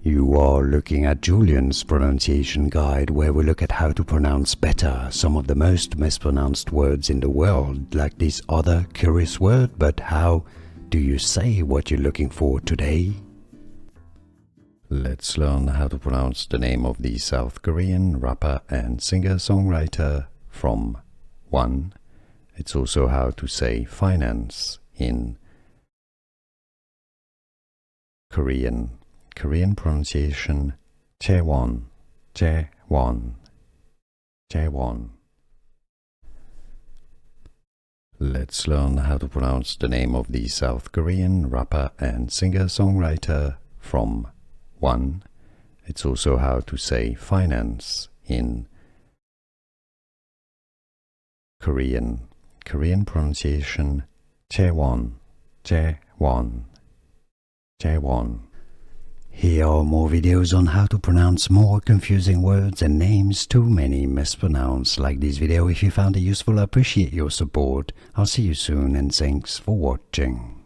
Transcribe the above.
You are looking at Julian's pronunciation guide, where we look at how to pronounce better some of the most mispronounced words in the world, like this other curious word. But how do you say what you're looking for today? Let's learn how to pronounce the name of the South Korean rapper and singer-songwriter from 1. It's also how to say finance in Korean. Korean pronunciation Jaewon, Jaewon, Jaewon. Let's learn how to pronounce the name of the South Korean rapper and singer-songwriter from 1. It's also how to say finance in Korean. Korean pronunciation Jaewon, Jaewon, Jaewon. Here are more videos on how to pronounce more confusing words and names too many mispronounced. Like this video if you found it useful. I appreciate your support. I'll see you soon and thanks for watching.